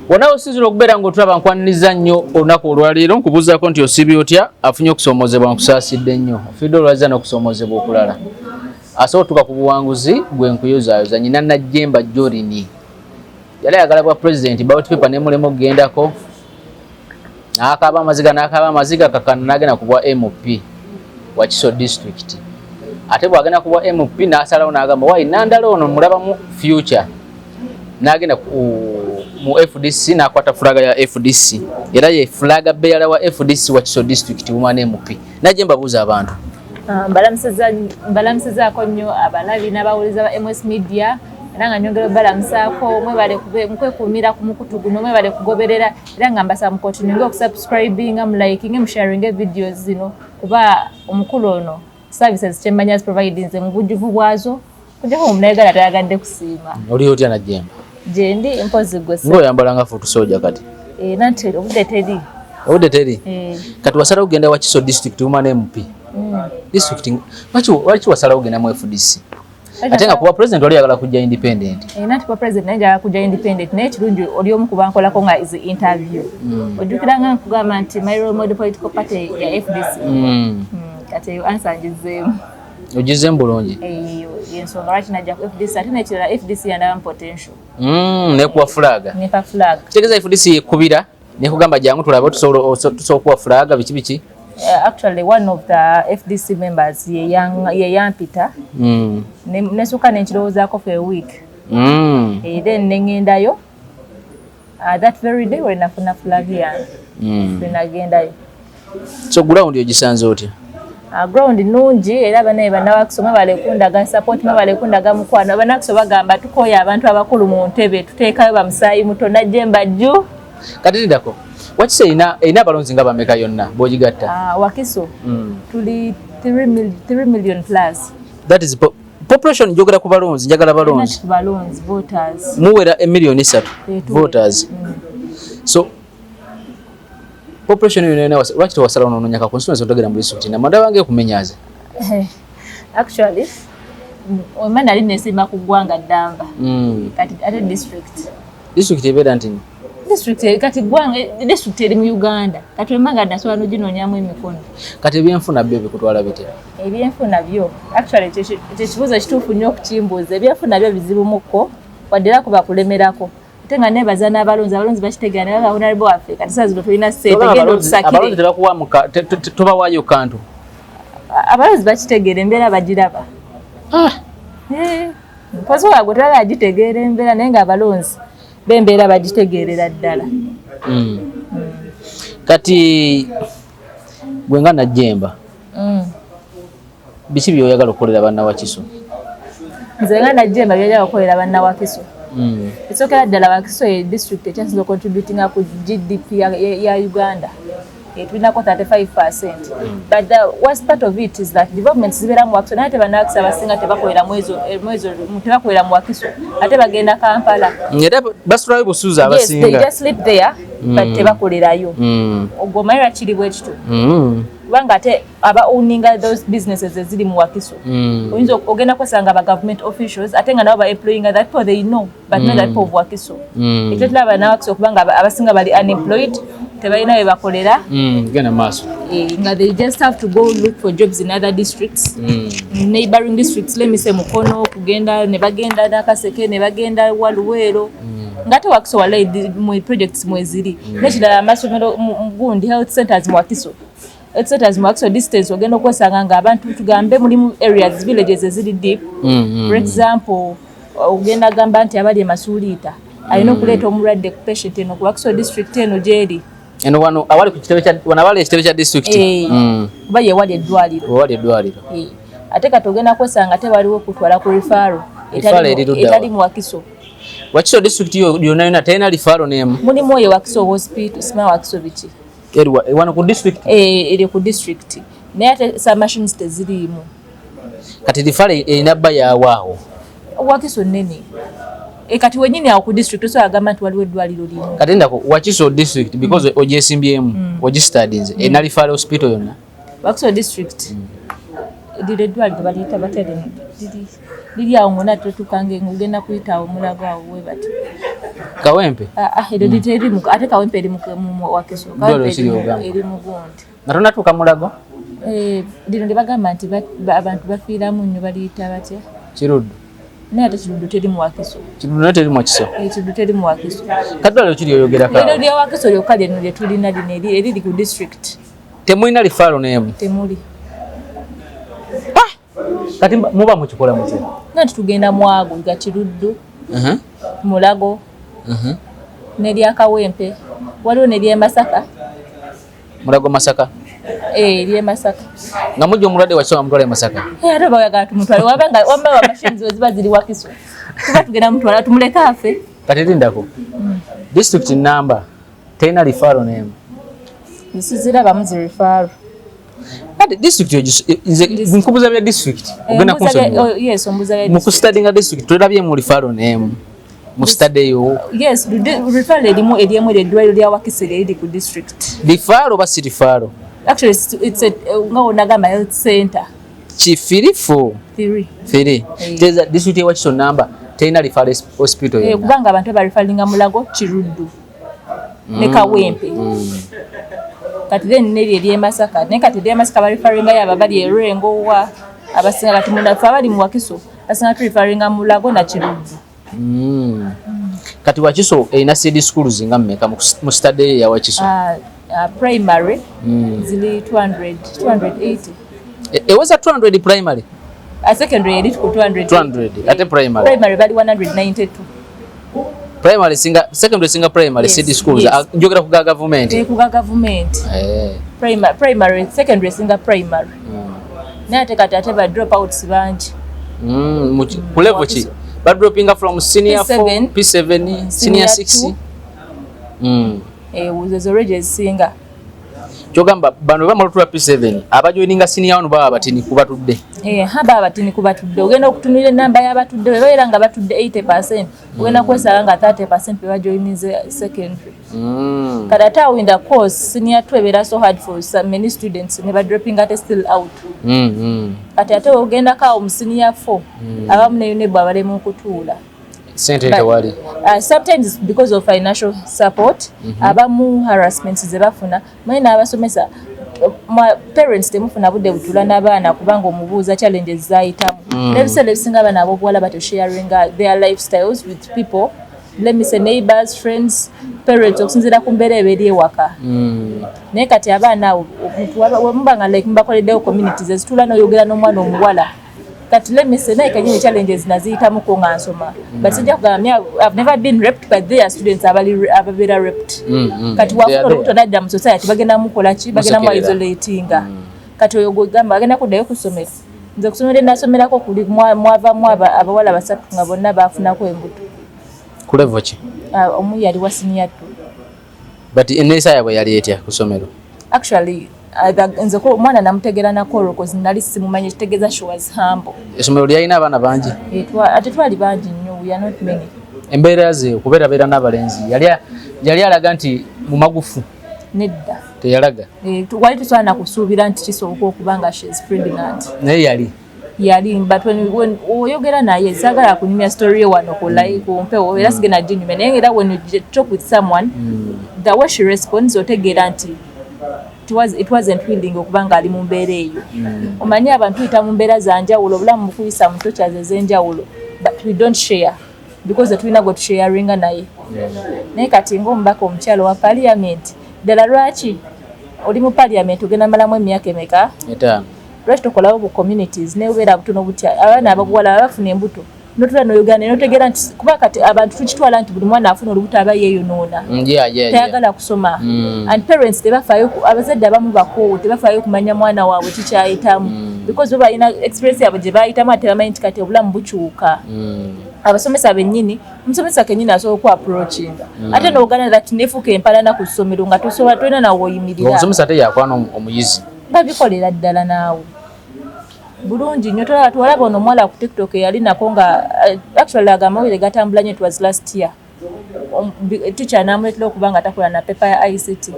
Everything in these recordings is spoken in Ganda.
Wona osizira okubeera ng'otulaba nkwaniriza nnyo olunaku olwaleero nkubuuzaako nti osiibye otya afunye okusoomozebwa nkusaasidde nnyo ofidde olwaza n'okusoomozebwa okulala asobola otuuka ku buwanguzi bwe nkuyozaayoza nyina Najjemba Jorini yali ayagala bwa pulezidenti ballot paper n'emulema okugendako n'akaaba amaziga kakana n'agenda ku bwa MP Wakiso district ate bw'agenda ku bwa MP n'asalawo n'agamba wayi Nandala ono mulabamu future n'agenda mu FDC n'akwata fulaga ya FDC era ye fulaga beera wa FDC Wakiso district woman MP Najjemba buuza abantu mbalamusizaako nnyo abalabi n'abawuliza ba MS Media era nga nyongera balamusaako mwebale mukwekuumira ku mukutu guno mwebale kugoberera era nga mbasaba mukontinue okusubscribinga mulayikinge musharinge videos zino kuba omukulu ono services kyemmanya ziprovidinze mu bujjuvu bwazo kujjako omunayagala tayagadde kusiima oli otya Najjemba gyendi mpozi gwese ng'oyambala nga fuutu soja kati nanti obudde teri kati wasalawo kugenda Wakiso district woman MP district lwaki wasalawo kugenda mu FDC ate nga kuba president oli yagala kujja independent nanti kuba president naye yagala kujja independent naye kirungi oli omu ku bankolako nga is interview ojjukira nga nkugamba nti my role model political party ya FDC kati eyo ansangizeemu ogizeemu bulungi yensonga lwaki najja ku FDC ate nekirala FDC yandabamu potential nekuwa fulaga nepa flag kitegeeza FDC yekubira nekugamba jangu tulabe tusobola okuwa fulaga biki actually one of the FDC members ye yampita nesuka nenkirowoozaako for a week then nengendayo that very day wenafuna flag yange nagendayo so ground ogisanze otya ground nungi era banaye bannawakusoma balekundaga support balekundaga mukwano banakuso bagamba tukoya abantu abakulu mu ntebe tuteekayo bamusaayi muto Najjemba jju kati ndako Wakiso ina balonzi nga bameka yonna bwogigatta Wakiso tuli 3 million plus that is population njogera ku balonzi njagala balonzi voters muwera 1,300,000 voters so population yonna lwaki tewasala onoonyaka ku constituency otogera mu district namanda wange kumenyaze actually omana ali nesima ku ggwanga ddamba kati ate district ebeera ntini district kati ggwanga district eri mu Uganda kati emanga nasobola n'oginoonyamu emikono kati ebyenfuna byo bikutwala bite ebyenfuna byo actually kyekibuuzo kituufu nnyo okukimbuuza ebyenfuna byo bizibumukko wadde era kuba kulemerako ate nga nebaza n'abalonzi bakitegeera ne baba honorable waffe kati saa zino tulina ssente genda otusakire abalonzi tebakuwa tobawaayo kantu abalonzi bakitegeera embeera bagiraba mpozi waagwe tolaba agitegeera embeera naye nga abalonzi bembeera bagitegeerera ddala kati gwe nga Najjemba biki byoyagala okukolera banna Wakiso nze nga Najjemba byoyagala okukolera banna Wakiso ekyokera ddala Wakiso ye district ekyasinza contributinga ku GDP ya Uganda tulinako 35%. But the worst part of it is that development zibeera mu Wakiso naye tebannawakiso abasinga tebakolera tebakolera mu Wakiso ate bagenda Kampala era basulayo busuuza abasinga they just live there but tebakolerayo ogwo mayira kiri bwe kitu kubanga ate aba owninga those businesses eziri mu Wakiso oyinza ogenda kwesanga aba government officials ate nga nabo ba employing that people they know but not that people of Wakiso ekyo tulaba na Wakiso kubanga abasinga bali unemployed tebalina we bakolera gena maaso nga they just have to go look for jobs in other districts neighboring districts let me say Mukono kugenda ne bagenda Nakaseke ne bagenda Waluwero ngate Wakiso wala mu projects mweziri nekirala amasomero gundi health centers mu Wakiso health Wakiso distance ogenda okwesanga nga abantu tugambe mulimu areas villages eziri deep for example ogenda gamba nti abali Masuulita alina okuleeta omulwadde ku patient eno ku Wakiso district eno gyeri eno wano awali ku kitebe kya wanawali ekitebe kya district kuba ye wali eddwaliro ate kati ogenda kwesanga tebaliwo kutwala ku referral etali mu Wakiso Wakiso district yonna terina referral nemu mulimu oyo Wakiso hospital sima Wakiso biki wano ku district eri ku district naye ate some machines teziriimu kati referral erina bba yawaawo Wakiso nnene kati wenyini awo ku district so agamba nti waliwo eddwaliro limu kati ndako Wakiso district because ogyesimbyemu ogistudies ena referral hospital yonna Wakiso district dile eddwaliro baliyita batya lino liri awo ngona totukange ngugenda kuyita omulago awo we bati Kawempe ero diteri mu ate Kawempe eri mu Wakiso eri mu Gondi natona tukamulago dino ndibagamba nti abantu bafiiramu nnyo baliyita batya Kiruddu naye ate Kiruddu teri mu Wakiso Kiruddu teri mu Wakiso Kiruddu teri mu Wakiso kaddala kiri oyogerako ero lya Wakiso lyokka lino lye tulina lino eriri ku district temulina lifaalo n'emu temuli kati muba mukikola mutya nati tugenda mwago ga Kiruddu Mulago nelya Kawempe waliwo nelya Masaka Mulago Masaka lye Masaka nga mujja omulwadde wakisoma mutwala Masaka ate bayaga tumutwala wamba machines ziba ziri Wakiso tuba tugenda mutwala tumuleka afe kati lindako district number tena lifaalo n'emu zisiziraba muzi referral ate district nkubuza bya district ogenda kunsoma yes ombuza ya mu studying district tulabye mu lifaalo n'emu mu study yo yes referral elimu eddwaliro lya Wakiso eriri ku district lifaalo basi lifaalo actually it's a ngawonagamba health center kifirifu 3 teza district ya Wakiso number tena lifaalo hospital kubanga abantu barifalinga Mulago Kiruddu ne Kawempe kati then neri Masaka ne kati eri Masaka barifalinga yaba bali erengo wa abasinga kati munda fabali mu Wakiso asinga turifalinga Mulago na Kiruddu kati Wakiso ina city schools nga mmeka mu study ya Wakiso primary zili 280 was a 200 primary secondary eri ku 200 ate primary bali 192 primary singa secondary singa primary city schools njogera ku government primary secondary singa primary nate kati ba drop out banji ku level ki ba dropping from senior 4 P7 senior 6 uzo reges singa kyogamba bano bamalutula P7 abajoininga senior ono baba batini kubatudde haba batini kubatudde ogenda okutunira namba y'abatudde beera nga batudde 80% ogenda kwesala nga 30% bebajoinize secondary kati awinda course senior 2 beera so hard for some many students ne badropping ate still out kati ate ogenda kawo mu senior 4 abamu ne unebo abalemu okutuula sometimes because of financial support abamu harassments ze bafuna mwina abasomesa parents temufuna budde butula n'abaana kubanga omubuuza challenges zaayitamu n'ebiseera ebisinga abaana ab'obuwala batosharing their lifestyles with people, let me say neighbors, friends, parents okusinziira ku mbeera eba eri ewaka naye kati abaana wemuba nga like mubakoleddewo communities ezitula n'oyogera n'omwana omuwala kati let me say naye kanyini challenges naziyitamuko nga nsoma but sijja kugambya I've never been raped but there are students ababeera raped kati wafuna olubuto nadda mu society bagenda mukola ki bagenda mu isolatinga kati oyo gwegamba bagenda kuddayo ku ssomero nze kusomero nasomerako kuli mwavamu abawala basatu nga bonna bafunako embuto ku level ki omu yali wa senior 2 but enneeyisa yaabwe yali etya ku ssomero actually nze ko omwana namutegera nakolo kozi nali simumanyi kitegeeza she was humble essomero lyalina abaana bangi ate twali bangi nnyo we are not many embeera ze okubeerabeera n'abalenzi yali alaga nti mu magufu nedda teyalaga wali tusobola nakusuubira nti kisoboka okuba nga she is pregnant naye yali but when oyogera naye saagala kunyumya story wano kumpewo era sigenda ginyume naye era when you talk with someone the way she responds otegeera nti it wasn't willing okubanga ali mu mbeera eyo omanyi abantu tuyita mu mbeera za njawulo obulamu bukuyisa mu tokyaze ez'enjawulo but we don't share because tulina gwe tusharinga naye naye kati ng'omubaka omukyalo wa parliament ddala lwaki oli mu parliament ogenda malamu emyaka emeka lwaki tokolawo bu communities nebubeera butono butya abaana ababuwala bafuna embuto notula noyogana notegera nti kuba kati abantu tukitwala nti buli mwana afuna olubuto aba yeeyonoona tayagala kusoma and parents tebafaayo abazadde abamu bakoowo tebafaayo kumanya mwana waabwe kikyayitamu because bo balina experience yaabwe gye baayitamu ate bamanyi nti kati obulamu bukyuka abasomesa bennyini omusomesa kennyini asobola oku approachinga ate noogana that nefuuka empalana ku ssomero nga tosobola tolina nawe oyimirira omusomesa ate yakwana omuyizi babikolera ddala naawe bulungi nnyo tuwalaba ono omuwala ku TikTok eyali nako nga actually agamawere gatambula nnyo it was last year teacher namuletera okuba nga takola na pepa ya ICT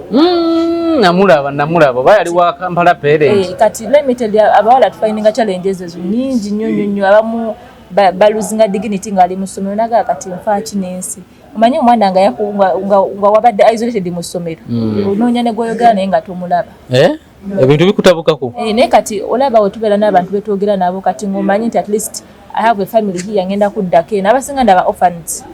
namulaba bayali wa Kampala parent kati let me tell you abawala tufininga challenges ezo nyingi nnyo abamu baluzinga dignity nga ali mu ssomero naga kati nfa kinensi omanyi omwana nga nga wabadde isolated mu ssomero onoonya ne gwoyogera naye nga tomulaba ebintu bikutabukako naye kati olaba wetubeera n'abantu betwogera nabo kati ng'omanyi nti at least I have a family here ngenda kuddako eno abasinga ndaba orphans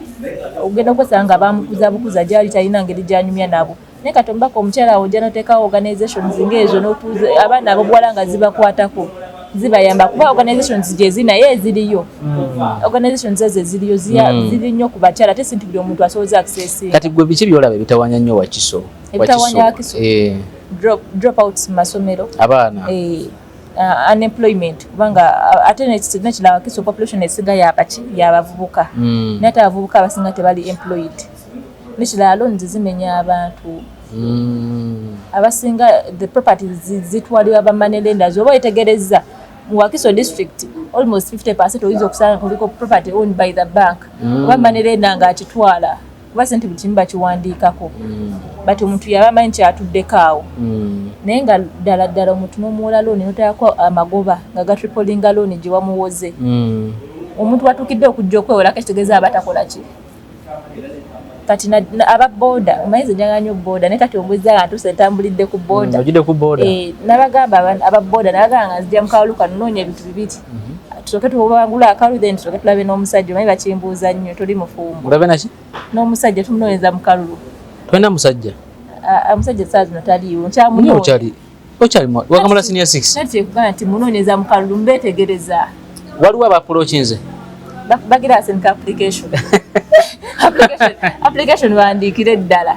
ogenda okwesanga nga bamukuzabukuza gyali talina ngeri gyanyumya nabo naye kati omubaka omukyala awo ojja n'oteekawo organizations ng'ezo n'otuuza abaana abobuwala nga zibakwatako zibayamba kuba organizations gye zinaye eziriyo organizations ezo eziriyo ziri nnyo ku bakyala ate sinti buli omuntu asoboza accessinga kati gwe biki byolaba ebitawanya nnyo Wakiso ebitawanya Wakiso drop outs mu masomero abaana unemployment kubanga ate nekirala Wakiso population esinga yabavubuka naye ate abavubuka abasinga tebali employed nekirala loans zimenya abantu abasinga the properties zitwalibwa ba money lenders oba etegereza mu Wakiso district almost 50% oyinza okusanga kuliko property owned by the bank oba money lender nga akitwala kuba sente buli kimu bakiwandiikako but omuntu yaba amanyi kyatuddeko awo naye nga ddala omuntu n'omuwola looni notayako amagoba nga gatripolinga looni gye wamuwoze omuntu watuukidde okujja okwewolako ekitegeeza abatakola ki kati ababoda omayizi njagala nnyo boda naye kati ombuuza nga ntuse ntambulidde ku boda nabagamba ababoda nabagamba nga nzija mukaluka nonoonya ebintu bibiri tusoke tubangula akalu then tusoke tulabe n'omusajja omanyi bakimbuuza nnyo tuli mufumbo olabe naki n'omusajja tumunoonyeza mu kalulu twena musajja omusajja saa zino taliiwo nkyamunoonya wakamala senior 6 nati ekugamba nti munoonyeza mu kalulu mbeetegereza waliwo abaapulochinze bagira asenka application wandiikire ddala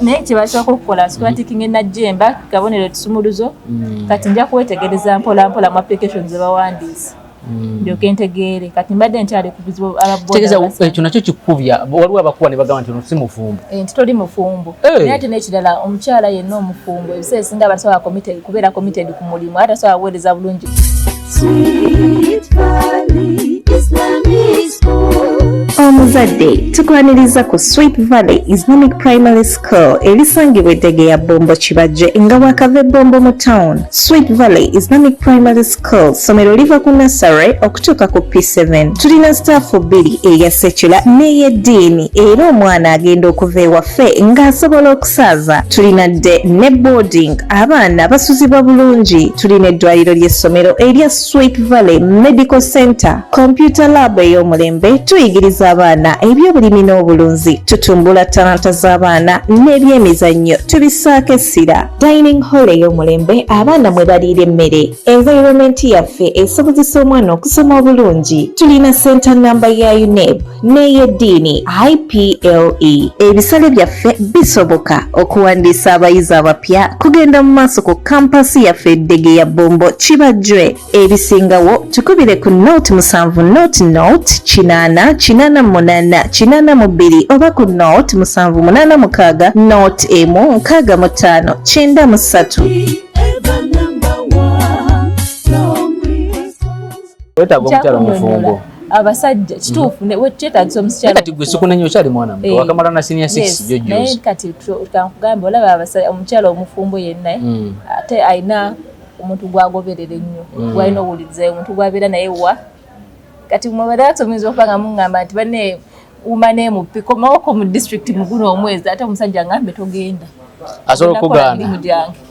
naye kyebasooka okukola squantiking enajjemba kabonero ekisumuluzo kati nja kwetegereza mpolampola mu application zebawandiisa ndyoke ntegeere kati mbadde nkyali ku bizibu ekyo nakyo kikubya waliwo abakuwa ne bagamba nti ono si mufumbo nti toli mufumbo naye ate n'ekirala omukyala yenna omufumbo ebiseera ebisinga abasobola kubeera committed ku mulimu ate asobola kuweereza bulungi Omuzadde tukwaniriza ku Sweet Valley Islamic Primary School erisangibwa Eddegeya Bombo Kibajje nga wakava Bombo mu town. Sweet Valley Islamic Primary School somero liva ku nursery okutuuka ku P7. Tulina staffu bbiri eya secular n'ey'eddiini era omwana agenda okuva ewaffe ng'asobola okusaaza. Tulina dde ne boarding abaana basuzibwa bulungi. Tulina eddwaliro ly'essomero erya Sweet Valley Medical Center, computer lab ey'omulembe, tuyigiriza abaana ebyobulimi n'obulunzi, tutumbula talanta z'abaana n'ebyemizannyo tubisaako essira. Dining hall ey'omulembe abaana mwe baliira emmere. Environment yaffe esobozesa omwana okusoma obulungi. Tulina center namba ya UNEB n'ey'eddiini IPLE. Ebisale byaffe bisoboka okuwandiisa abayizi abapya kugenda mu maaso ku kampasi yaffe Eddegeya Bombo Kibajje. Ebisingawo tukubire ku note 7 note 888 oba ku note 786 note 16593. wetaaga omukyala omufumbo abasajja kituufu kyetaagisa omukyala kati gwe sikunenya okyali mwana muto wakamala na senior 6 jojjozi naye kati kankugamba olaba omukyala omufumbo yenna ate ayina omuntu gwagoberera ennyo gwalina owulirizayo omuntu gwabeera naye wa kati mwebaddala omuyinza okuba nga muŋŋamba nti banne umane mupiko mawoko mu district muguno omwezi ate omusajja ngambe togenda asobola okugana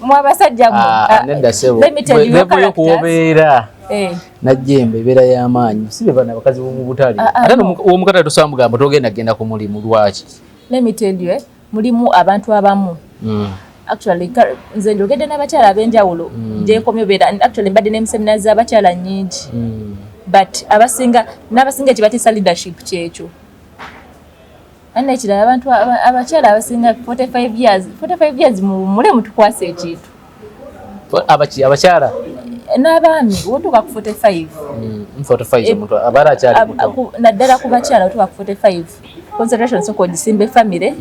mwabasajja nedda sebo levo y'okuwobeera najjembe ebeera y'amaanyi si be bana abakazi b'omu butale ate omukatale tosobola mugamba togenda genda ku mulimu lwaki let me tell you mulimu abantu abamu actually nze njogedde n'abakyala ab'enjawulo gyenkomyo beera actually mbadde n'emisemina z'abakyala nnyingi but n'abasinga ekibatiisa leadership kyekyo anna ekirala abantu abakyala abasinga 45 years mulemu tukwasa ekintu abakyala n'abaami wotuuka ku 45 naddala ku bakyala wotuuka ku 45 concentration soko ogisimba efamire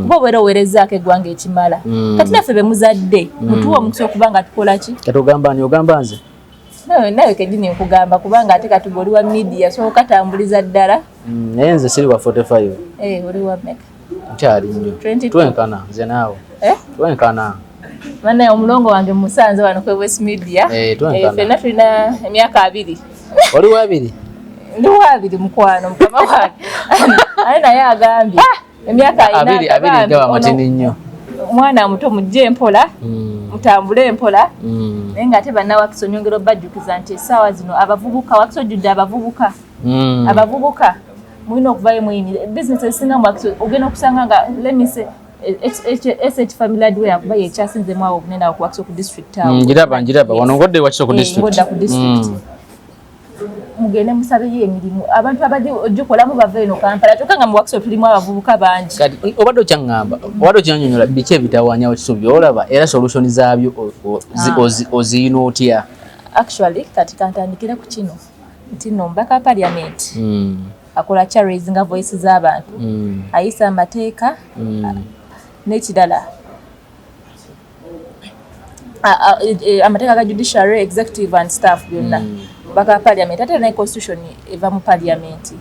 kuba obeera oweerezaako eggwanga ekimala kati naffe be muzadde mutuwa omukisa okuba nga tukola ki katugamba ani ogamba nze nawe kedini nkugamba kubanga ate kati oli wa media so okatambuliza ddala naye nze siri wa 45 oli wa meka nkyali nnyo twenkana nze naawe twenkana mannaye omulongo wange musanze wano kwe West Media ffenna tulina emyaka 2 Oli wabiri? Ndi wabiri mukwano mukama wange. Aye naye agambye emyaka ina abiri gawa matini nnyo. Mwana muto mujje mpola. Mutambule mpola. Naye nga ate banna Wakiso nyongero bajjukiza nti essaawa zino abavubuka Wakiso jjudde abavubuka. Abavubuka mulina okuvayo mwini business esinga mu Wakiso ogenda okusanga nga let me say SH Family Hardware kuba yekyasinzemu awo obunene awo ku Wakiso ku district awo. Njiraba wano ngodde Wakiso ku district. Ngodda ku district. Mugende musabeyo emirimu abantu abadde ojjukolamu bava eno Kampala kyokka mu Wakiso tulimu abavubuka bangi. Kati obadde okyangamba obadde okyanyonyola biki ebitawaanya Wakiso byolaba era solution zaabyo oziyina otya? Actually kati kantandikira ku kino nti no mbaka parliament akola cha raising voice z'abantu ayisa amateeka n'ekirala amateeka ga judiciary executive and staff byonna baka parliament ate na constitution eva mu parliament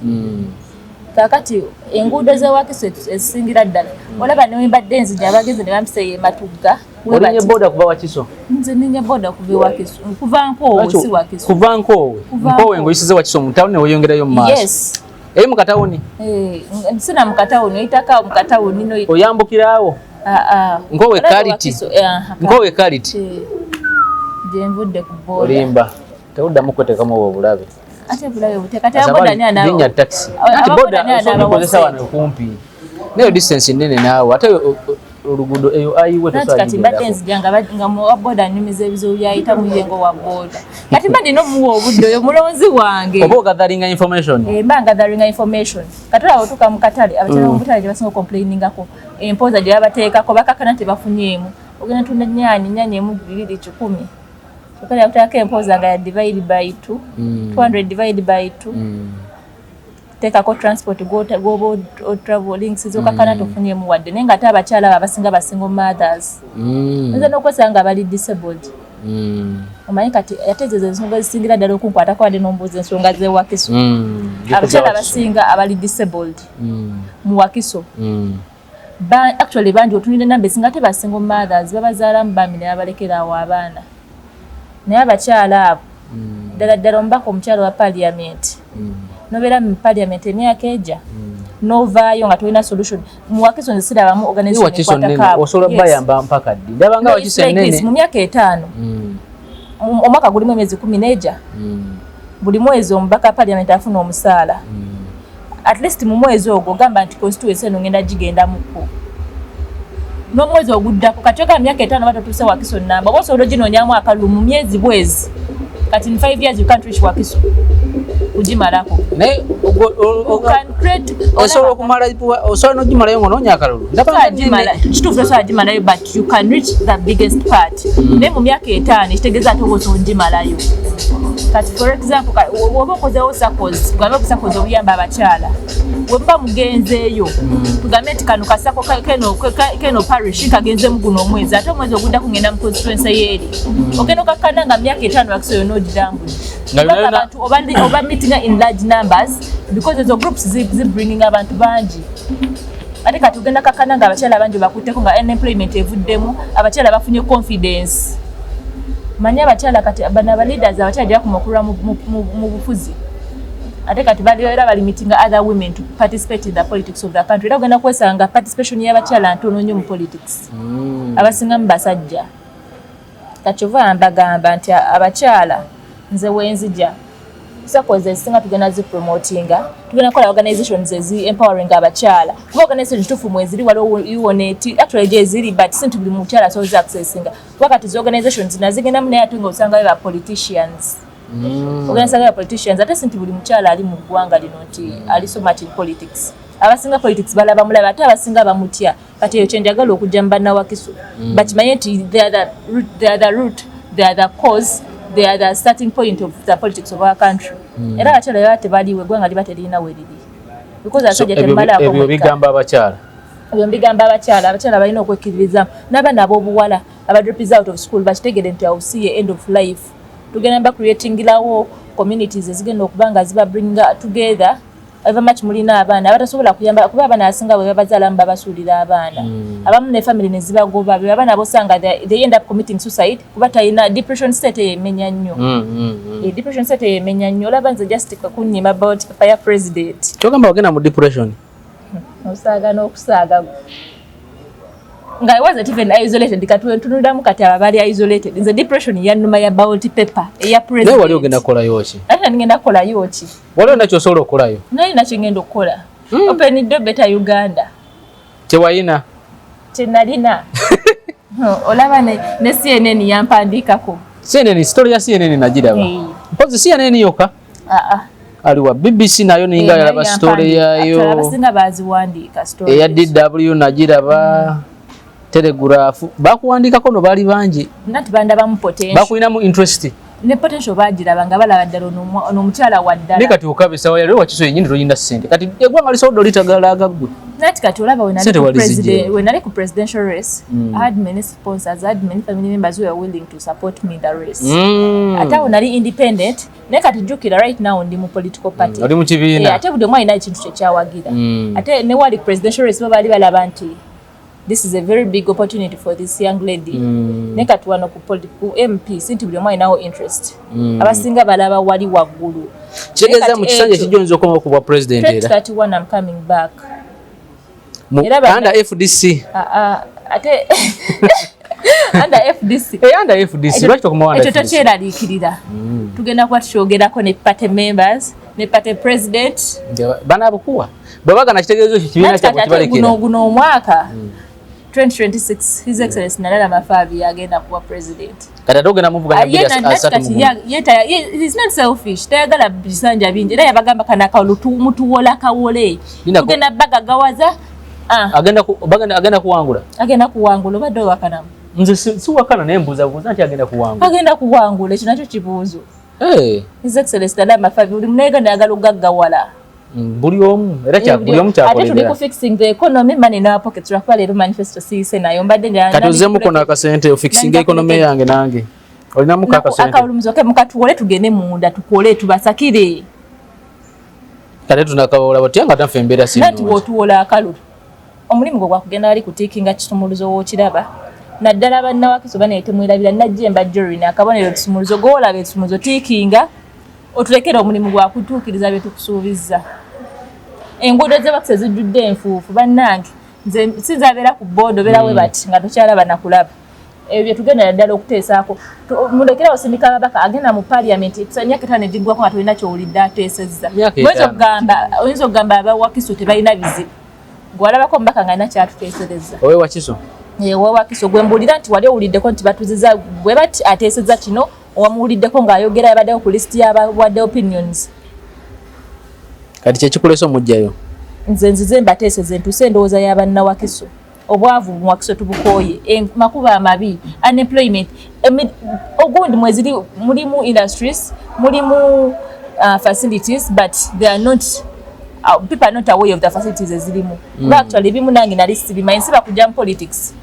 kakati enguudo ze Wakiso esingira ddala olaba ne mbadde nzija abagezi ne bampise Matugga Olinye boda kuva Wakiso? Nze ninye boda kuva Wakiso. Kuva Nkowe si Wakiso. Kuva Nkowe. Nkowe ngoyisize Wakiso mu town ne weyongerayo mu maaso. Yes. Mu katawuni? Sina mu katawuni, oyitaka mu katawuni no. Oyambukirawo? Nkowe quality. Nkowe quality. Je nvudde ku boda. Olimba. Tewuddamu kwetekamu obulabe. Ate bulabe butekati aboda ni anawo. Linya taxi. Ati boda osobokozesa wano kumpi. Nayo distance nene naawe. Ate olugudo eyo ayiwe tosajja. Kati mbadde nzijanga nga mu boda nyumiza ebizo byayita mu yengo wa boda. Kati mbadde no muwo obudde oyo mulonzi wange. Oba gathering information. Mba gathering information. Katala otuka mu katale abatala mu butale basinga complaininga ko. Empoza gye bateekako bakakana tebafunyeemu. Ogenda tunda nnyanya emu 210. Okali akutaka empoza nga divide by 2. 200 divided by 2. Tekako transport go traveling sizokakana tofunyeemu wadde naye nga ate abakyala abasinga basingle mothers nze n'okwesanga bali disabled omanyi kati ate ezo ensonga zisingira ddala okunkwatako wadde n'ombuuza ensonga ze Wakiso abakyala abasinga abali disabled mu Wakiso actually bangi otunire namba esinga ate basingle mothers babazaalamu bami ne babalekera awo abaana naye abakyala abo ddala omubaka omukyala wa parliament nobeera mu parliament emyaka ejja novaayo nga tolina solution mu Wakiso nzisirabamu organization ekwatakaabo osobola bayamba mpaka ddi ndabanga Wakiso ennene mu myaka 5 omwaka gulimu emyezi 10 n'ejja buli mwezi omubaka parliament afuna omusaala at least mu mwezi ogwo gamba nti constituency eno ngenda gigendamuko n'omwezi oguddako kati oga myaka 5 batatuuse Wakiso namba oba osobola oginoonyamu akalulu mu myezi bwezi kati in 5 years you can't reach Wakiso ujimalako naye osobola okumala osobola n'ogimalayo ng'onoonya akalulu kituufu osobola gimalayo but you can reach the biggest part naye mu myaka 5 ekitegeeza ate oba osobola ogimalayo kati for example oba okozewo SACCOs tugambe obusakozi obuyamba abakyala wemuba mugenzeeyo tugambe nti kano kasako keno parish kagenzemu guno omwezi ate omwezi ogudda kugenda mu constituency yeeri ogenda okakkana nga myaka 5 Wakiso yonna ogirambula abantu oba meeting in large numbers because ezo groups bringing abantu bangi ate kati ogenda kakkana nga abakyala bangi bakutteko nga unemployment evuddemu abakyala bafunye confidence manya abakyala kati bana ba leaders abakyala gya kumakulwa mu bufuzi ate kati bali meeting other women to participate in the politics of the country era ogenda kwesanga participation y'abakyala ntono nnyo mu politics abasinga mu basajja kati ova mbagamba nti abakyala nze wenzija SACCOs ezisinga tugenda zipromotinga tugenda kola organizations ezi empowering abakyala kuba organizations tufu mweziri waliwo UNET actually je ziri but sintu buli mukyala so za accessinga wakati zo organizations nazigenda mu naye atunga osanga ba politicians organizations ya politicians ate sintu buli mukyala ali mu ggwanga lino nti ali so much in politics abasinga politics balaba mulaba ate abasinga bamutya kati eyo kyenjagala okujja mu banna Wakiso bakimanye nti they are the root they are the cause they are the starting point of the politics of our country era abakyala baba tebaliwe gwanga liba terina weriri because asajja tembala ebyo bigamba abakyala abakyala balina okwekkiririzamu n'abaana ab'obuwala abadroppers out of school bakitegere nti awusiye end of life tugenda ba creatingirawo communities ezigenda okuba nga ziba bring together ava much mulina abaana abatasobola kuyamba kuba abaana asinga bwe babazaala babasuulira abaana abamu ne family ne zibagoba be abaana bosanga they end up committing suicide kuba tayina depression state emenya nnyo depression state emenya nnyo olaba nze just kunyima about fire president kyogamba wagenda mu depression osaaga n'okusaaga nga I wasn't even isolated katutunula mu kati abali isolated nze depression yannuma ya ballot paper eya president ne wali ogenda kola yoki ate ngenda kola yoki wali onda kyosobola okolayo naye nakyo ngenda okukola open door better Uganda kyewayina kyenalina olaba ne CNN yampandiikako CNN story ya CNN nagiraba mpozi CNN yoka aliwa BBC nayo ninga yalaba story yayo abasinga baziwandiika story eya DW nagiraba Telegraph bakuwandikako no bali bangi nati bandaba mu potential bakuina mu interest ne potential bagiraba nga balaba ddala n'omukyala wa ddala kati okabisa wali wakiso yenyini toyinda ssente kati egwanga lisodo litagalaga gwe nati kati olaba when I ku presidential race I had many sponsors, I had many family members who were willing to support me in the race ate nali independent ne kati jukira right now ndi mu political party oli mu kibiina ate buli mwina ekintu kyekyawagira ate ne wali presidential race bali balaba nti this is a very big opportunity for this young lady nekati wano ku MP sinti buli omwana nawo interest abasinga balaba wali waggulu kigeza mu kisanja kijonzo okoma ku bwa president era 31 I'm coming back under FDC ate under FDC under FDC lwaki okoma wanda ekyo tokyeraliikirira tugenda kuba tukyogerako ne party members ne party president bana abukuwa babagana kitegeezo kibiina kyabwe kibalekera guno omwaka 2026 His Excellency Nalala Mafabi agenda kuwa president. Kati atogenda muvuganya bila asatu mu. He's not selfish. Tayagala bisanja bingi. Era yabagamba kana kalutu mutu wola kawole. Tugenda baga gawaza. Agenda kuwangula. Agenda kuwangula baddo wakana. Nze si wakana naye mbuza nti agenda kuwangula. Agenda kuwangula ekyo nakyo kibuuzo. His Excellency Nalala Mafabi buli munega nayagala gaggawala. Buli omu era kya buli omu kyakolera. Ate tuli ku fixing the economy money in our pockets lwa kwale manifesto siise nayo mbadde nga katuzemu kono akasente fixing economy yange nange olina muka akasente akawulumizo ke mukatuole tugende munda tukole tubasakire kale tunakawola batya tafe embeera sino nati wotuwola akalu omulimu gwa kugenda ali kutikinga kisumuluzo wokiraba naddala banna wakiso baneete mwirabira najjemba jury nakabonero kisumuluzo gola be kisumuluzo tikinga otulekera omulimu gwa kutuukiriza bye tukusuubizza enguudo z'ebakisa zijjudde enfuufu bannange nze sizabeera ku boodo beerawe bati nga tokyalaba nakulaba ebyo tugenda ddala okuteesaako mulekera osindika ababaka agenda mu paliamenti emyaka 5 egiggwako nga tolina kyowulidde ateesezza oyinza okugamba abawakiso tebalina bizibu gwalabako omubaka nga alina kyatuteeserezza owewakiso owewakiso gwe mbuulira nti wali owuliddeko nti batuziza bwe bati ateesezza kino owamuwuliddeko ng'ayogera yabaddewo ku lisiti y'abawadde opinions kati kyekikuleesa omujjayo nze nzize mbateeseze entuuse endowooza y'abannawakiso obwavu mu wakiso tubukooye makuba amabi unemployment ogundi mweziri mulimu industries mulimu facilities but they are not people are not aware of the facilities ezirimu actually ebimu nange nali sirimanyi siba kujja mu politics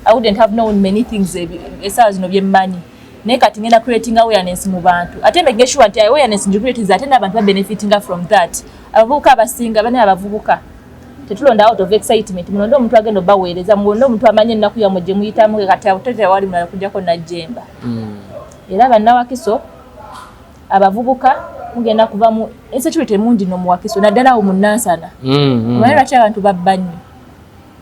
I wouldn't have known many things essaawa zino byemmanyi naye kati ngenda creating awareness mu bantu ate make sure nti awareness njicreating ate n'abantu benefitinga from that abavubuka abasinga bane abavubuka tetulonda out of excitement mulonda omuntu agenda obaweereza mulonda omuntu amanye ennaku yamwe gye muyitamu kati abutete wali mulala kujjako najjemba era bannawakiso abavubuka mugenda kuva mu insecurity mungi no mu wakiso naddala awo mu Nansana omanyi lwaki abantu babba nnyo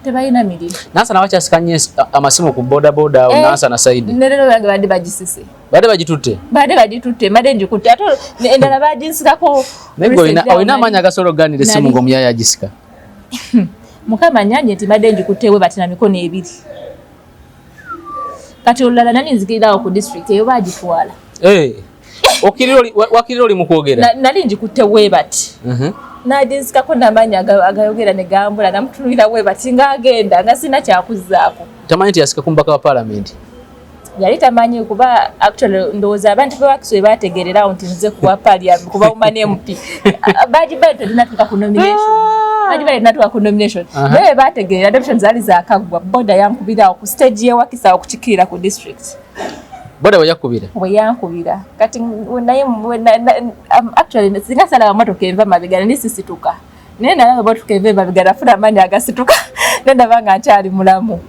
tebalina mirimu Nansana wakyasikanye amasimu ku bodaboda awo Nansana side nerero yange badde bagisise badde bagitutte madde njikutte ate endala baginsikako olina amaanyi agasolo ganira essimu ng'omuyaya agisika mukama nyanje nti madde njikuttewe batina mikono ebiri kati olulala nani nzigirirawo ku district eyo bagitwala wakirira oli mu kwogera nali njikutte webati naginsikako n'amaanyi agayogera ne gambula namutunulira webati ng'agenda nga sina kyakuzzaako tamanyi nti yasika ku mubaka wa paalamenti yali tamanyi kuba actually ndowooza abantu bewakiso bategererawo nti nze kuwa paliament kuba umane MP bagibaye telinatuuka ku nomination naye bategerera adoption zaali zakagwa boda yankubirawo ku stage yewakisawo kukikiira ku district boda weyankubira kati naye actually singa sala wa motoka enva mabega nisisituka nenda abo tukeve babigara funa mani agasituka nenda banga akyali mulamu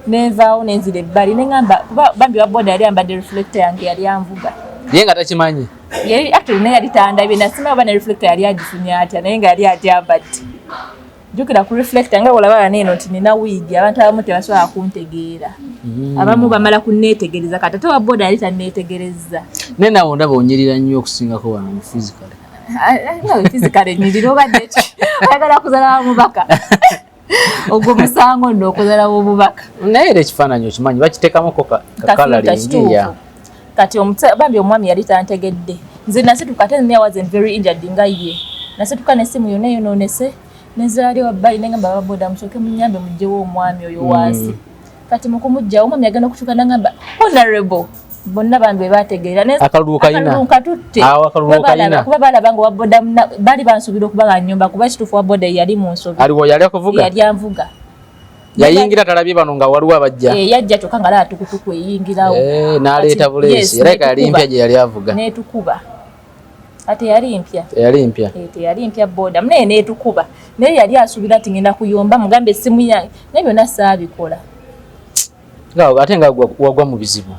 nevaawo nenzire ebbali nengamba kuba bambi wa boda yali ambadde reflector yange yali anvuga ye nga takimanyi yali actually naye yali tandabye nasima bana reflector yali agifunye atya naye nga yali agyambadde jukira ku reflector nga olaba neno nti nina wigi abantu abamu tebasobola kuntegeera abamu bamala kunneetegereza kati ate wa boda yali tanneetegereza nenawo ndaba onyirira nnyo okusingako wano mu physical nga physically nyirira obadde ki ayagala kuzala mubaka ogwo musango ndo okuzala obubaka naye era ekifaananyi okimanyi bakiteekamuko kakalalingi ya kati bambi omwami yali tantegedde nze nasituka ate I wasn't very injured nga ye nasituka n'essimu yonna eyonoonese nezaali wabbali nengamba ababoda musooke munyambe mugyewo omwami oyo wansi kati mukumugjawo omwami agenda okukyuka nangamba honorable bonna bambi bategeera akalulu katutte kuba balabanga waboda bali bansuubira okuba nga nnyumba kuba ekituufu waboda yali mu nsobi aliwo yali akuvuga yali anvuga yayingira talabye bano nga waliwo abajja yajja kyokka nga laba tukutuku eyingirawo n'aleeta buleesi era yali mpya gye yali avuga neetukuba ate yali mpya teyali mpya boda naye neetukuba naye yali asuubira nti ngenda kuyomba mugambe essimu yange naye byonna saabikola ate nga wagwa mu bizibu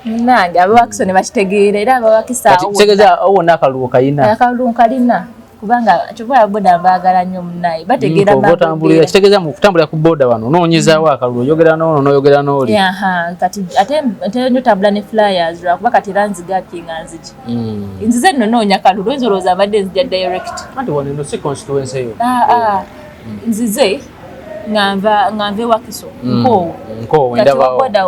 nange abawakisa ne bakitegeera era abawakisa kitegeeza wonna akalulu kalina kubanga kyova boda baagala nnyo munaye bategeera kitegeeza mu kutambulira ku boda wano onoonyezaawo akalulu oyogera n'ono n'oyogera n'oli kati ate nyotambula ne flyers lwakuba kati era nzigaki nga nziki nzize nno noonya kalulu oyinza olowooza abadde nzija direct anti wano eno si constituency eyo nzize nga nve wakiso nkoowe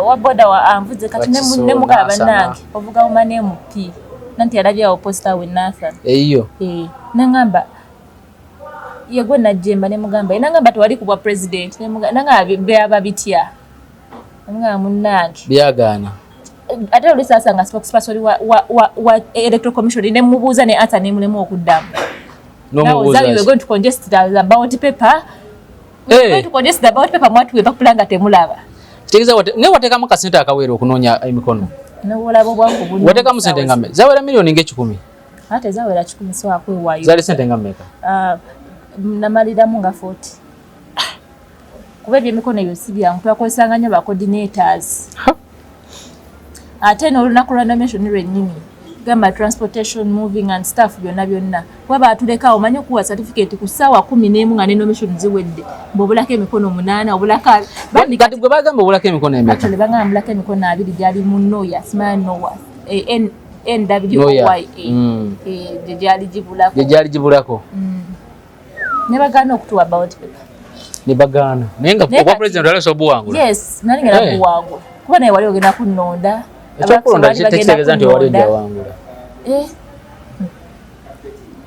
waboda anvuze kati ne mugala bannange ovuga wuma ne MP nanti yalabyawo posta we Nathan eyo nangamba yegwe najjemba ne mugamba nangamba tewali kubwa president nangamba byaba bitya nangamba munnange byagaana ate olisasa nga spokesperson wa electoral commission ne mubuuza ne answer ne mulemu okuddamu n'omubuuza we're going to congest the ballot paper going to congest the ballot paper mwatu weba kulanga temulaba kitegeeza ne wateekamu kasente akaweera okunoonya emikono n'olaba obwangu bungi wateekamu sente nga mmeka zawera miliyoni nga 10 ate zawera 10 so akwewaayo zaali sente nga mmeka namaliramu nga 40 kuba ebyemikono ebyo si byangu twakozesanga nnyo ba coordinators ate n'olunaku lwa nomination lwennyini gamba transportation moving and staff byonna kuba baatuleka omanyi okuwa certificate ku ssaawa 11 nga ne nomination ziwedde bw'obulako emikono 8 obulako kati gwe bagamba obulako emikono emeka bagamba mbulako emikono 2 gyali mu noya simanya nowa NWOYA gye gyali gibulako ne bagaana okutuwa ballot paper ne bagaana naye nga obwa president alesa obuwangula yes nali ngenda kuwangula kuba naye wali ogenda kunnonda ekyokulonda kitegeeza nti wali ojja wangula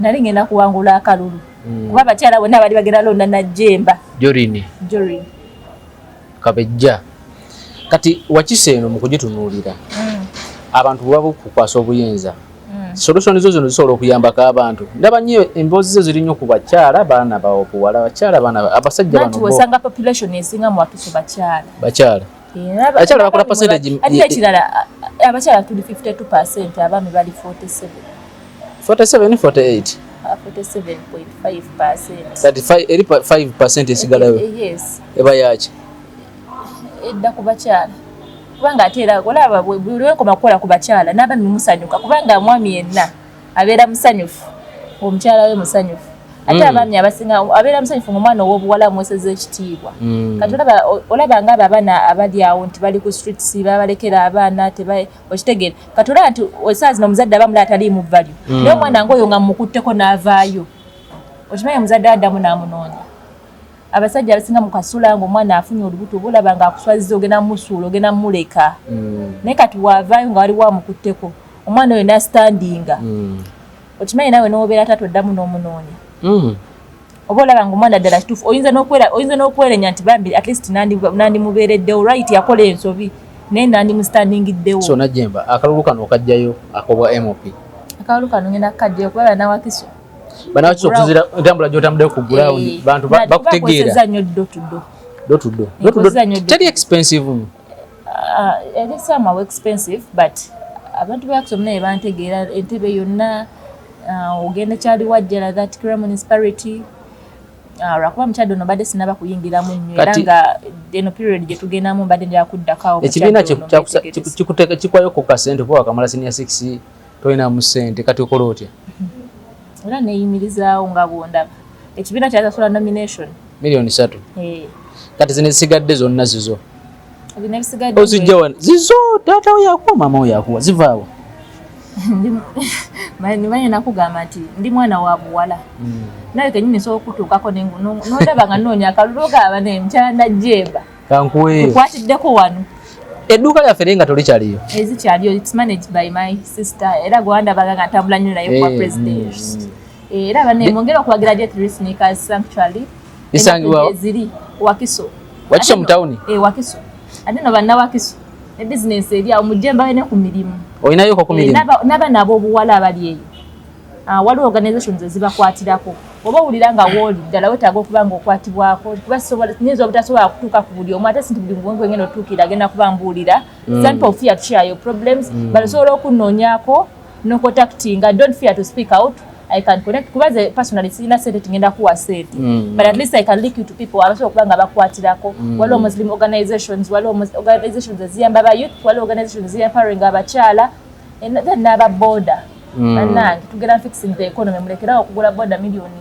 nali ngenda kuwangula akalulu kuba abakyala bonna bali bagenda londa najjemba Jorini Kabejja kati wakise eno mu kugitunuulira abantu bwaba kukwasa obuyinza solution zo zino zisobola okuyambako abantu ndaba nnyo emboozi ze ziri nnyo ku bakyala baana baobuwala bakyala baana abasajja bano bo osanga population esinga mu Wakiso bakyala bakola percentage ate ekirala abakyala tuli 52% abaami bali 47 47.5% eri 5% esigalayo eba yaki edda ku bakyala kubanga ate era olaba buli lwenkoma kukola ku bakyala n'abaami musanyuka kubanga mwami yenna abeera musanyufu omukyala we musanyufu ate abaami abasinga abeera musanyufu ng'omwana ow'obuwala amweseza ekitiibwa kati olaba ng'abo abaana abali awo nti bali ku streets babalekera abaana okitegeera kati olaba nti esaawa zino omuzadde abamulaba taliimu value naye omwana ng'oyo nga mukutteko n'avaayo okimanyi omuzadde addamu n'amunoonya abasajja abasinga mu kasula ng'omwana afunye olubuto olaba nga akuswaziza ogenda mumusuula ogenda mumuleka naye kati waavaayo nga wali wamukutteko omwana oyo n'astandinga okimanyi naawe n'obeera taata oddamu n'omunoonya oba olaba nga omwana ddala kituufu oyinza n'okwerenya nti bambi at least nandimubeereddewo right yakola ensobi naye nandimustandingiddewo so najjemba akalulu kano okajjayo akobwa MOP akalulu kano ngenda kukajjayo kuba banawakiso banawakiso okuzira entambula gy'otambuddeyo ku ground bantu bakutegeera nnyo ddo tuddo teri expensive eri somehow expensive but abantu bakiso munaye bantegeera entebe yonna ogenda kyali wajjala that municipality lwakuba mukyadde ono badde sinaba kuyingiramu nnyo era nga eno period gye tugendamu mbadde njala kuddakawo ekibiina kikwayo ku kasente kuba wakamala senior 6 tolinamu ssente kati okola otya era neeyimirizaawo nga bwondaba ekibiina kyasasula nomination $3 million kati zino zisigadde zonna zizo ozijjawa zizo taata we yakuwa maama we yakuwa zivaawo nimanye nakugamba nti ndi mwana wa buwala naye kenyini nsobola okutuukako nondaba nga noonya akalulu kaaba nemukyala jemba kankuwe tukwatiddeko wano edduuka lyaffe naye nga tolikyaliyo ezikyaliyo its managed by my sister era gwandabaga nga ntambula nnyo naye kuba president era banemwongera okuwagira jet sneakers sanctuary isangibwa ziri wakiso mutawuni wakiso ate no banna wakiso ebizinesi eri awo mujemba wene ku mirimu olinayo ku mirimu n'abaana ab'obuwala abali eyo waliwo organizations ezibakwatirako oba owulira nga wooli ddala wetaaga okuba nga okwatibwako nyinza obutasobola kutuuka ku buli omu ate sinti buli muntu wengenda otuukira agenda kuba mbuulira don't fear to share your problems but osobola okunoonyaako nocontactinga don't fear to speak out I can connect kubaze personally sina sente tingenda kuwa sente but at least I can link you to people abasobola okuba nga bakwatirako waliwo muslim organizations waliwo organizations eziyamba ba youth waliwo organizations eziyempowering abakyala n'aba border bannange tugenda fixing the economy mulekerawo okugula border millioni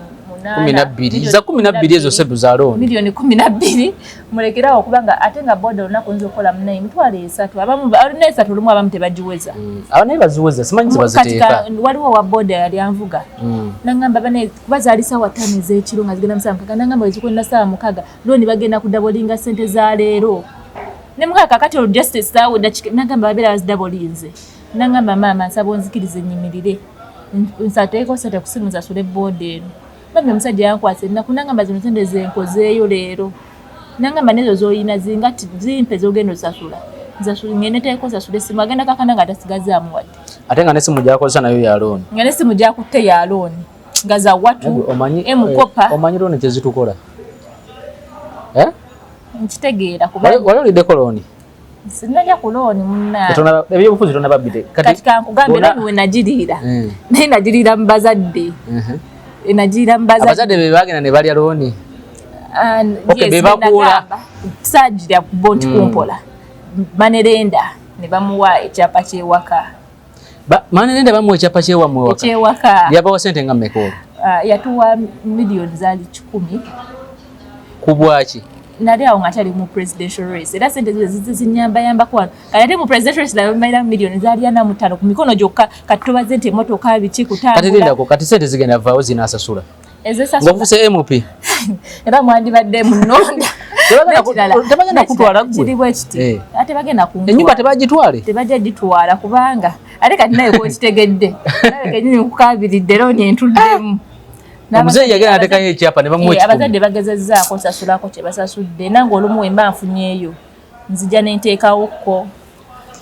12 za 12 ezo sebu za loan milioni 12 mulekerawo okubanga ate nga border olunaku nzi okola munayi emitwalo 3 abamu alina 3 olumu abamu tebagiweza abanaye baziweza simanyi zibaziteeka waliwo wa border yali anvuga nangamba bane kuba zaali ssaawa 5 ez'ekiro nga zigenda musaawa mukaaga nangamba wezikwenda ssaawa mukaaga looni bagenda kudabolinga ssente za leero ne mukaaga kakati olu justice saawudda nangamba babeera bazidabolinze nangamba maama nsaba onzikirize nyimirire nsateeko sente ku simu nsasule border eno bambi omusajja yankwasa ennaku nangamba zino sente zenkozeeyo leero nangamba nezo z'olina zingati zimpe z'ogenda osasula ngende teeko nsasula essimu agenda kakana nga tasigazaamu wadde ate nga n'essimu gyakozesa nayo ya looni nga n'essimu gyakutte ya looni nga za watu emukopa omanyi looni kyezitukola nkitegeera wali oliddeko looni sinajja ku looni munnaa ebyobufuzi tonababite kati kankugambe looni we nagiriira naye nagiriira mu bazadde abazadde be bagenda ne balya looni bebakuula saajira bo nti kumpola manerenda ne bamuwa ekyapa kyewaka manerenda bamuwa ekyapa kyewaka yabawa sente nga mmeka olwo yatuwa miliyoni zaali 10 ku bwaki nali awo nga kyali mu presidential race era sente zinyambayambako wano kati ate mu presidential race nabamalira miliyoni zaali 45 ku mikono gyokka kati tubaze nti emotoka biki kutambula kati sente zigenda vaawo zinasasula ng'ovuse MP era mwandibadde munonda tebagenda kutwala gwe kiri bwe kiti ate bagenda kuntwala ennyumba tebagitwale tebajja gitwala kubanga ate kati naye kwekitegedde naye kenyini kukabiridde looni entuddemu omuzeeyi yagenda atekayo ekyapa ne bamuwa ekikumi abazadde bagezezzaako sasulako kye basasudde nange olumu wemba nfunyeeyo nzija nenteekawokko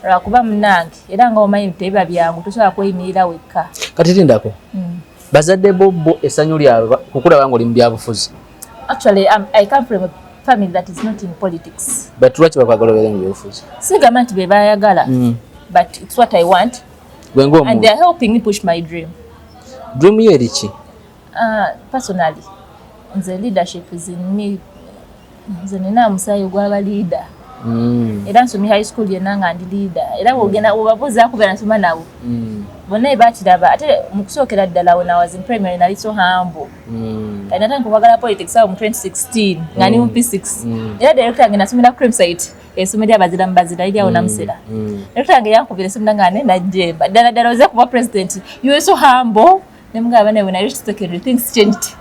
lwakuba munnange era nga omanyi tebiba byangu tosobola kweyimirira wekka kati tindako bazadde bo essanyu lyabwe kukulaba nga oli mu byabufuzi actually I come from a family that is not in politics but lwaki bakwagala obeere mu byobufuzi sigamba nti be bayagala but it's what I want and they're helping me push my dream yo eriki personally nze leadership is in me nze nina musaayi gw'aba leader era nsomye high school yenna nga ndi leader era bwogenda obabuuzaako be nasoma nabo bonna bakiraba ate mu kusookera ddala when I was in primary nali so humble kati natandika okwagala politics awo mu 2016 nga ndi mu P6 era director yange nasomera Crimsite essomero ly'abazira mu bazira liri awo Namusera director yange yankubira essimu nga ne najjemba ddala oze kuba president you are so humble nemugaba when I reached secondary things changed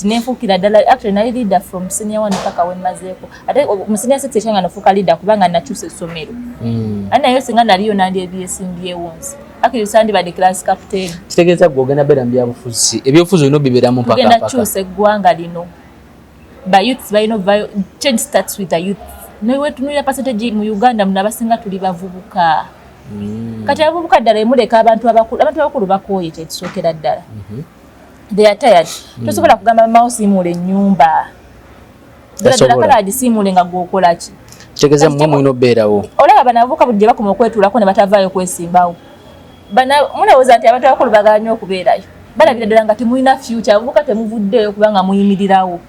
nenfuukira ddala actually nali leader from senior 1 paka we mazeeko ate mu senior 6 ekyanga nafuuka leader kubanga nakyusa essomero ate nayo singa naliyo nandi ebyesimbyewonsi actually sandibadde class captain kitegeeza gwe ogenda beera mu byabufuzi ebyobufuzi olina obibeeramu mpaka tugenda kyusa eggwanga lino ba youths balina change starts with the youth newetunulira percentage mu Uganda muna abasinga tuli bavubuka kati abavubuka ddala emuleka abantu abakulu bakooye kyekisookera ddala they are tired tosobola kugamba mama osimula ennyumba ddala kala agisiimule nga gwokola ki kitegeeza mmwe mulina obeerawo olaba bano abavubuka buli gye bakoma okwetuulako ne batavaayo kwesimbawo munawooza nti abantu abakulu bagala nnyo okubeerayo balabira ddala nga temulina future abavubuka temuvuddeyo kubanga muyimirirawo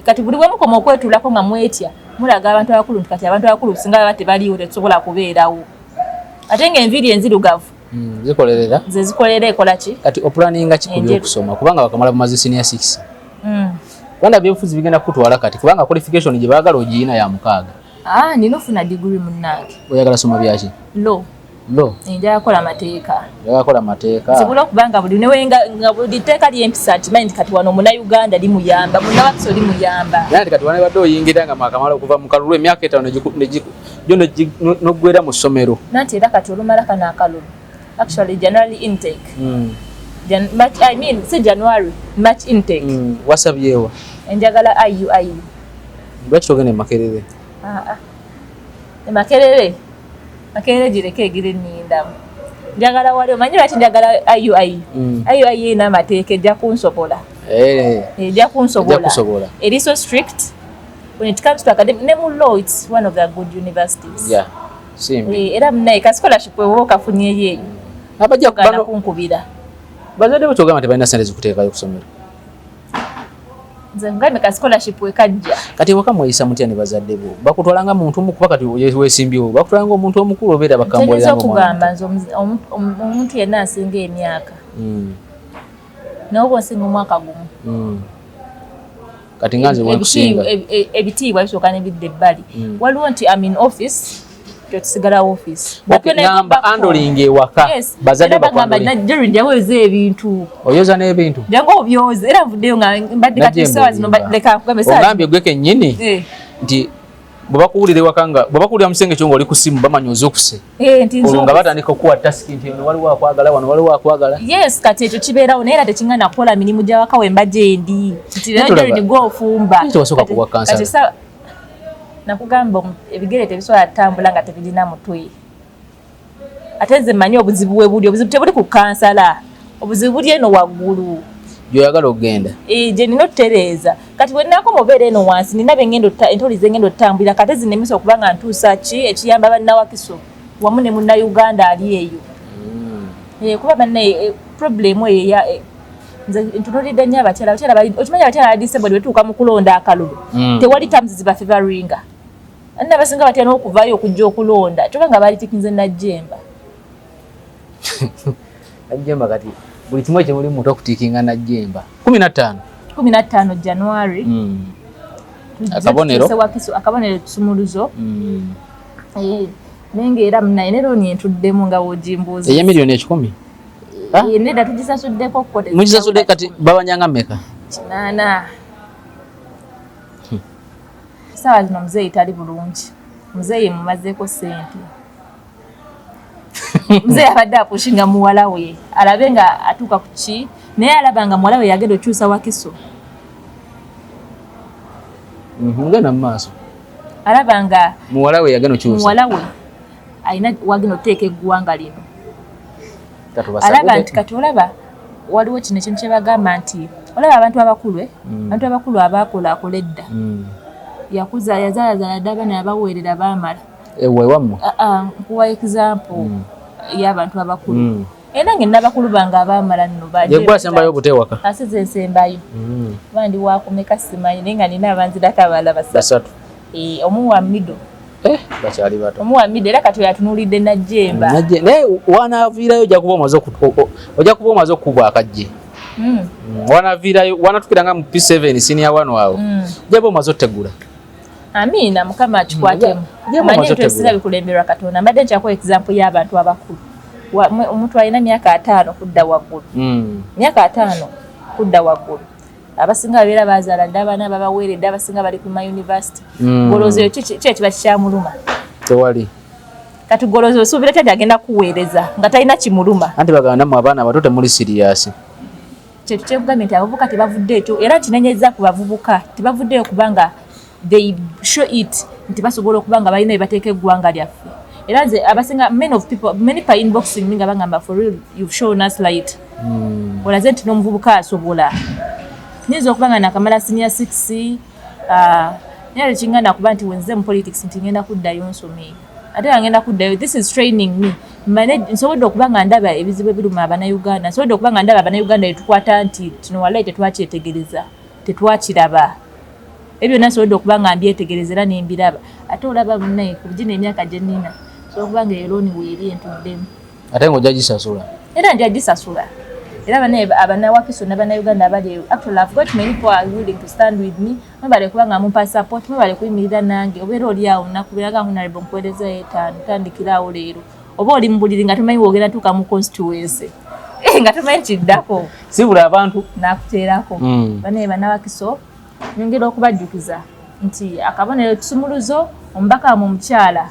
kati buli bwe mukoma okwetuulako nga mwetya mulaga abantu abakulu nti kati abantu abakulu singa baba tebaliwo tetusobola kubeerawo ate ng'enviiri enzirugavu zikolerera ze zikolera ekola ki kati opulaninga kikubye okusoma kubanga bakamala bumazi senior 6 kubanga byobufuzi bigenda kutwala kati kubanga qualification gye baagala ogiyina ya 6 nina ofuna degree munnange oyagala soma byaki lo njagala kukola mateeka nsobola okubanga buli newenga nga buli tteeka ly'empisa nti manyi kati wano munnayuganda limuyamba munnawakiso limuyamba naye kati wano badde oyingira nga mwakamala okuva mu kalulu emyaka 5 n'oggwera mu ssomero nanti era kati olumala kano akalulu actually January intake si January March intake wasabyewa enjagala IUI lwaki togenda Makerere Makerere gireke egire nnindamu njagala wali omanyi lwaki njagala IUI IUI ena amateeka ejja kunsobola ejja kunsobola eri so strict when it comes to academic ne mu law it's one of the good universities era munaye ka scholarship wewe okafunyeyo eyo abajja kunkubira bazadde bo kyogamba tebalina sente zikuteekayo kusomero nze ngambe ka scholarship wekajja kati waka mweyisa mutya ne bazadde bo bakutwalanga muntu omu kuba kati weesimbyewo bakutwalanga omuntu omukulu obeera bakambuulira okugamba nze omuntu yenna asinga emyaka nawe bw'osinga omwaka gumu kati nga nze wenkusinga ebitiibwa bisooka nebidde ebbali waliwo nti am in office tusigala office ngamba andoling ewaka bazadde bakwandolingyawoza ebintu oyoza n'ebintu jangu obyoze era nvuddeyo nga mbadde kati sawa zino leka nkugambe ogambye gwe kennyini nti bwebakuwulira ewaka nga bwebakuwulira musenge kyo ngaoli ku simu bamanya ozokuse olwo nga batandika okuwa tasiki nti eno waliwo akwagala wano waliwo akwagala yes kati ekyo kibeerawo naye era tekingana kukola mirimu gyawaka wemba gyendi nti rero gwe ofumba wasooka kuwa kansala nakugamba ebigere tebisobola kutambula nga tebirina mutwe ate nze mmanyi obuzibu we buli obuzibu tebuli ku kansala obuzibu buli eno waggulu gyoyagala okugenda gye nina otutereeza kati bwe nnaakoma obeera eno wansi nina entoli zengenda otutambulira kate zinemisa okuba nga ntuusa ki ekiyamba bannawakiso wamu ne munnayuganda ali eyo kuba bannaye problemu eyo nze ntunuulidde nnyo abakyala okimanyi abakyala badisebodi betuuka mu kulonda akalulu tewali tamuzi zibafevaringa anna abasinga batya n'okuvaayo okujja okulonda kyokka nga baali tikinze Najjemba Najjemba kati buli kimu ekyo muli muntu okutiikinga Najjemba 15 January akabonero tusumuluzo naye era munaye neroni entuddemu nga wogimbuuza ey'emiliyoni 10 nedda tugisasuddeko mugisasudde kati babanyanga mmeka 8 sawa zino muzeeyi tali bulungi muzeeyi mumazeeko ssente muzeeyi abadde apushinga muwala we alabe nga atuuka ku ki naye alaba nga muwala we yagenda okyusa wakiso ngenda mu maaso alaba nga muwala we yagenda okyusa muwala we alina wagenda oteeka eggwanga lino alaba nti kati olaba waliwo kino ekintu kyebagamba nti olaba abantu abakulu abaakola edda yakuza yazaalazaala dda abaana abaweerera baamala ewammwe nkuwa example y'abantu abakulu era nga n'abakulu bange abaamala nno yegwasembayo obutewaka asize ensembayo bandi wakumeka simanyi naye nga nina abanzirako abalala basatu omuwa mido bakyali bato omuwa mido era kati yatunuulidde Najjemba naye wanaaviirayo ojja kuba omaze okukubwa akajje wanaaviirayo wanatukira nga mu P7 senior 1 wawe ojjaba omaze otegula amiina mukama akikwatemu manyi ebintu ebisinga bikulemberwa Katonda mbadde nkyako example y'abantu abakulu omuntu alina myaka 5 kudda waggulu myaka 5 kudda waggulu abasinga babeera bazaala dda abaana babaweeredde abasinga bali ku mayunivasite goloozi kiba kikyamuluma tewali kati goloozi osuubira tyali agenda kuweereza nga talina kimuluma anti bagandamu abaana abato temuli siriyasi kyekyo kyekugambye nti abavubuka tebavudde ekyo era nkinenyeza ku bavubuka tebavuddeyo kubanga they show it nti basobola okuba nga balina ebateeka eggwanga lyaffe era nze abasinga many pa inboxing nga bagamba for real you've shown us light olaze nti n'omuvubuka asobola nyinza okuba nga nakamala senior 6 naye kingana kuba nti wenze mu politics nti ngenda kuddayo nsome ate ngenda kuddayo. This is training me. Nsobodde okuba nga ndaba ebizibu ebiruma Abannayuganda, nsobodde okuba nga ndaba Abannayuganda etukwata nti kino wallahi tetwakyetegereza, tetwakiraba. Ebyo nasobodde okuba nga mbyetegereza era ne mbiraba. Ate olaba munnaye ku gino emyaka gye nnina, so okuba nga erooni weeri entuddemu. Ate ng'ojja gisasula? Era nja gisasula. Era Abannawakiso n'Abannayuganda abali actually I've got many people are willing to stand with me. Mwebale kubanga mumpa support, mwebale kuyimirira nange. Obeera oli awo nakubiraga Honorable Nkwereza etaano tandikiraawo leero. Oba oli mu buliri nga tumanyi woogera tuuka mu constituency. Nga tumanyi kiddako. Sibula abantu nakuteerako. Banaye Bannawakiso nyongera okubajjukiza nti akabonero kisumuluzo omubaka mu mukyala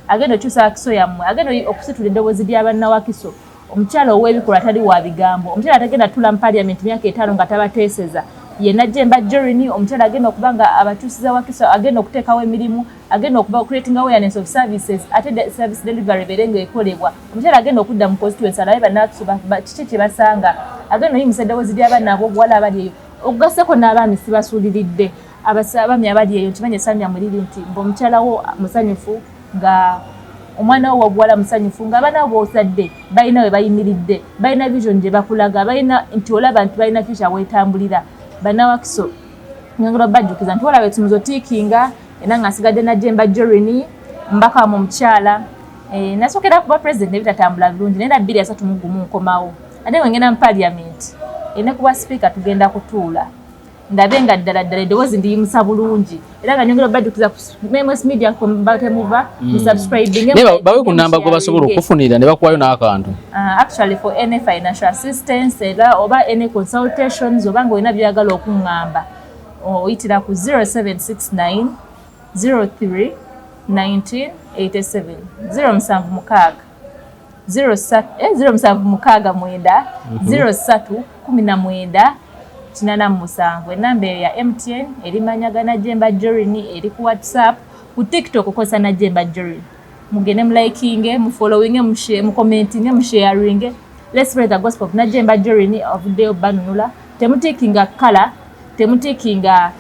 agenda okyusa Wakiso yammwe, agenda okusitula eddoboozi ly'Abannawakiso. Omukyala ow'ebikolwa atali wa bigambo. Omukyala atagenda tula mu parliament myaka 5 nga tabateeseza. Ye Najjemba Jorini, omukyala agenda okuba nga abakyusiza Wakiso, agenda okuteekawo emirimu, agenda okuba creating awareness of services, ate service delivery berenga ekolebwa. Omukyala agenda okudda mu constituency alabe Bannawakiso kiki kye basanga. Agenda oyimusa eddoboozi ly'abaana ab'obuwala abali eyo. Okugaseko n'abaami sibasuuliridde. Abaami abali eyo kimanye Samia muliri nti omukyala wo musanyufu nga omwana wo w'obuwala musanyufu ng'abaana bo b'osadde balina we bayimiridde, balina vision gye bakulaga, balina nti olaba nti balina future weetambulira. Bannawakiso nyongera bajjukiza nti olaba ekimizo tiikinga era nga nsigadde Najjemba Jorini mbaka mu mukyala. Nasookera kuba president ebitatambula bulungi naye 2031 nkomawo. Ate ngenda mu parliament ene kuba speaker tugenda kutuula ndabe nga ddala eddoboozi ndiyimusa bulungi era nga nyongera bajjukiza ku MS Media Batemuva subscribing bawe ku namba gwe basobola okufunira ne bakuwayo n'akantu. Actually for any financial assistance era oba any consultations oba ng'olina byagala okuŋŋamba oyitira ku 0769 03 1987 076 0769 enamba ya MTN erimanyaga Najjemba Jorini eri ku WhatsApp, ku TikTok okosa Najjemba Jorini. Mugende mu likinge, mu following, mu share, mu commenting, mu sharing. Let's spread the gospel of Najjemba Jorini of Deo Banunula. Temutikinga kala, temutikinga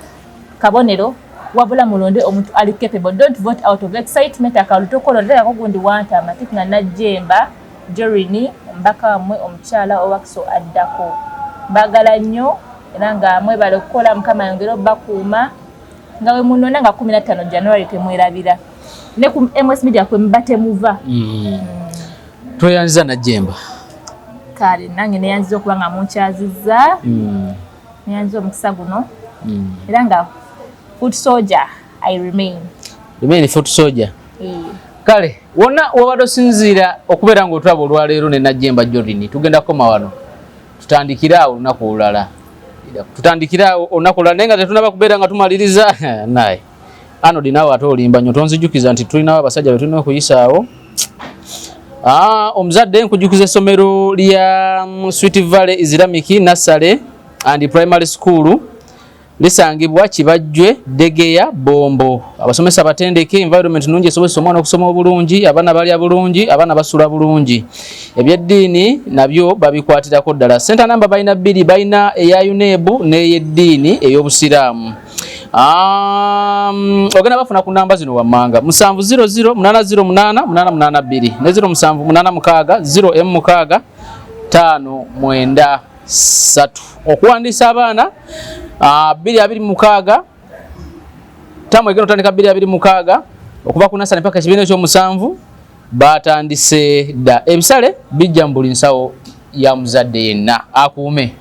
kabonero, wabula mulonde omuntu ali capable. Don't vote out of excitement. Akalutokolo ndera ko gundi wanta amatikinga Najjemba Jorini mbaka mwe omukyala owakiso addako. Bagala nnyo era nga mwebale okukola Mukama yongera bakuuma nga we munona nga 15 January temwerabira ne ku MS Media kwe Batemuva. Tweyanziza Najjemba kale nange neyanziza okuba nga munkyazizza neyanziza omukisa guno era nga foot soldier I remain foot soldier. Kale wonna wabadde osinziira okubeera ng'otulaba olwaleero ne Najjemba Jorini tugenda kukoma wano tutandikira olunaku olulala. Naye nga tetunaba kubeera nga tumaliriza naye Anodi naawe ate olimba nnyo tonzijukiza nti tulinawo abasajja be tulina okuyisaawo. Omuzadde nkujjukiza essomero lya Sweet Valley Islamic Nursery and Primary School lisangibwa Kibajje Degeya Bombo. Abasomesa batendeke, environment nnungi esobozesa omwana okusoma obulungi, abaana balya bulungi, abaana basula bulungi. Ebyeddiini nabyo babikwatirako ddala. Center number balina 2, balina eya UNEB n'eyeddiini ey'obusiraamu. Ogenda bafuna ku namba zino wammanga 700 808 882 ne 0786 0M6 okuwandiisa abaana 226 tamu egenda otandika 226 okuva ku nasale mpaka kibiina ekyomusanvu batandise dda. Ebisale bijja mu buli nsawo ya muzadde yenna akuume.